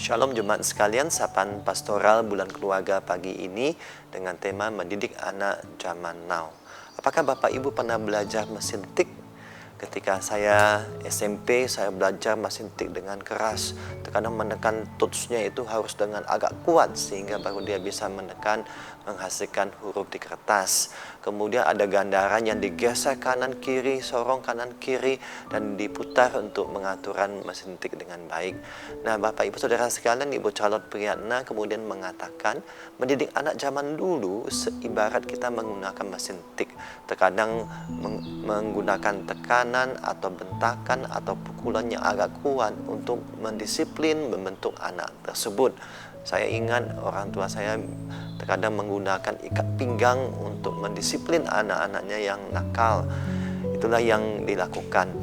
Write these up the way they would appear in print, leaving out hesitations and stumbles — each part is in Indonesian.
Shalom jemaat sekalian, sapaan pastoral bulan keluarga pagi ini dengan tema mendidik anak zaman now. Apakah Bapak Ibu pernah belajar mesin tik? Ketika saya SMP, saya belajar mesin tik dengan keras. Terkadang menekan touch-nya itu harus dengan agak kuat sehingga baru dia bisa menekan menghasilkan huruf di kertas. Kemudian ada gandaran yang digeser kanan kiri, sorong kanan kiri dan diputar untuk mengaturan mesin tik dengan baik. Nah, Bapak Ibu Saudara sekalian, Ibu Charlotte Priyatna kemudian mengatakan mendidik anak zaman dulu seibarat kita menggunakan mesin tik. Terkadang menggunakan tekanan atau bentakan atau pukulan yang agak kuat untuk mendisiplin membentuk anak tersebut. Saya ingat orang tua saya terkadang menggunakan ikat pinggang untuk mendisiplin anak-anaknya yang nakal. Itulah yang dilakukan.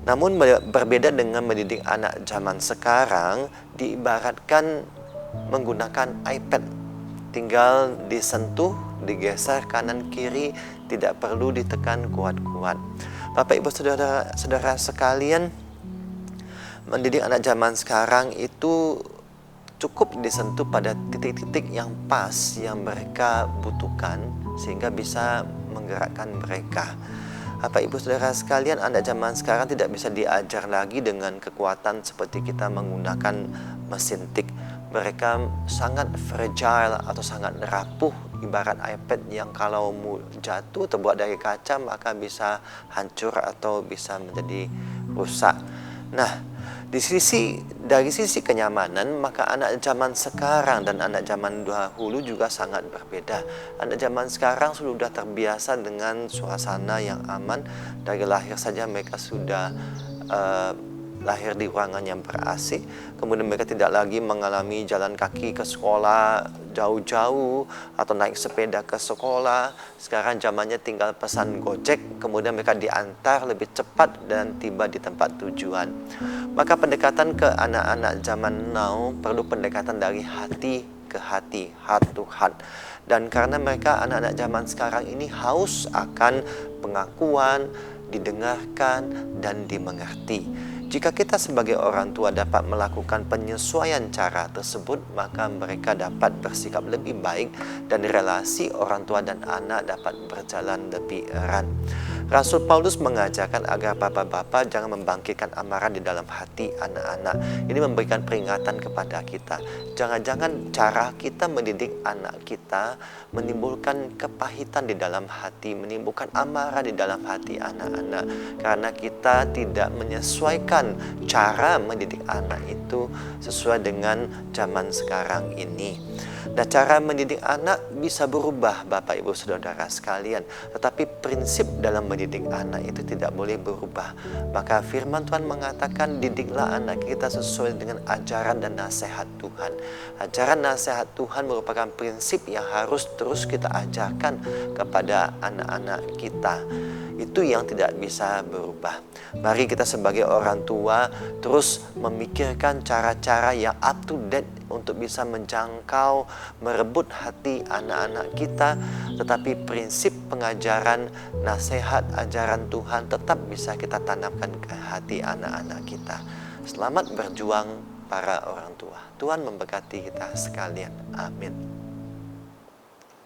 Namun berbeda dengan mendidik anak zaman sekarang, diibaratkan menggunakan iPad. Tinggal disentuh, digeser kanan kiri, tidak perlu ditekan kuat-kuat. Bapak Ibu Saudara sekalian, mendidik anak zaman sekarang itu cukup disentuh pada titik-titik yang pas yang mereka butuhkan sehingga bisa menggerakkan mereka. Bapak Ibu Saudara sekalian, anak zaman sekarang tidak bisa diajar lagi dengan kekuatan seperti kita menggunakan mesin tik. Mereka sangat fragile atau sangat rapuh, ibarat iPad yang kalau jatuh terbuat dari kaca maka bisa hancur atau bisa menjadi rusak. Nah, dari sisi kenyamanan, maka anak zaman sekarang dan anak zaman dahulu juga sangat berbeda. Anak zaman sekarang sudah terbiasa dengan suasana yang aman. Dari lahir saja mereka sudah lahir di ruangan yang ber-AC. Kemudian mereka tidak lagi mengalami jalan kaki ke sekolah jauh-jauh atau naik sepeda ke sekolah. Sekarang zamannya tinggal pesan Gojek, kemudian mereka diantar lebih cepat dan tiba di tempat tujuan. Maka pendekatan ke anak-anak zaman now perlu pendekatan dari hati ke hati, heart to heart. Dan karena mereka anak-anak zaman sekarang ini haus akan pengakuan, didengarkan, dan dimengerti. Jika kita sebagai orang tua dapat melakukan penyesuaian cara tersebut, maka mereka dapat bersikap lebih baik dan relasi orang tua dan anak dapat berjalan lebih erat. Rasul Paulus mengajarkan agar bapak-bapak jangan membangkitkan amarah di dalam hati anak-anak. Ini memberikan peringatan kepada kita. Jangan-jangan cara kita mendidik anak kita menimbulkan kepahitan di dalam hati, menimbulkan amarah di dalam hati anak-anak. Karena kita tidak menyesuaikan cara mendidik anak itu sesuai dengan zaman sekarang ini. Nah, cara mendidik anak bisa berubah Bapak Ibu Saudara sekalian, tetapi prinsip dalam mendidik anak itu tidak boleh berubah. Maka firman Tuhan mengatakan, didiklah anak kita sesuai dengan ajaran dan nasihat Tuhan. Ajaran nasihat Tuhan merupakan prinsip yang harus terus kita ajarkan kepada anak-anak kita. Itu yang tidak bisa berubah. Mari kita sebagai orang tua terus memikirkan cara-cara yang up to date untuk bisa menjangkau, merebut hati anak-anak kita. Tetapi prinsip pengajaran, nasihat, ajaran Tuhan tetap bisa kita tanamkan ke hati anak-anak kita. Selamat berjuang para orang tua. Tuhan memberkati kita sekalian. Amin.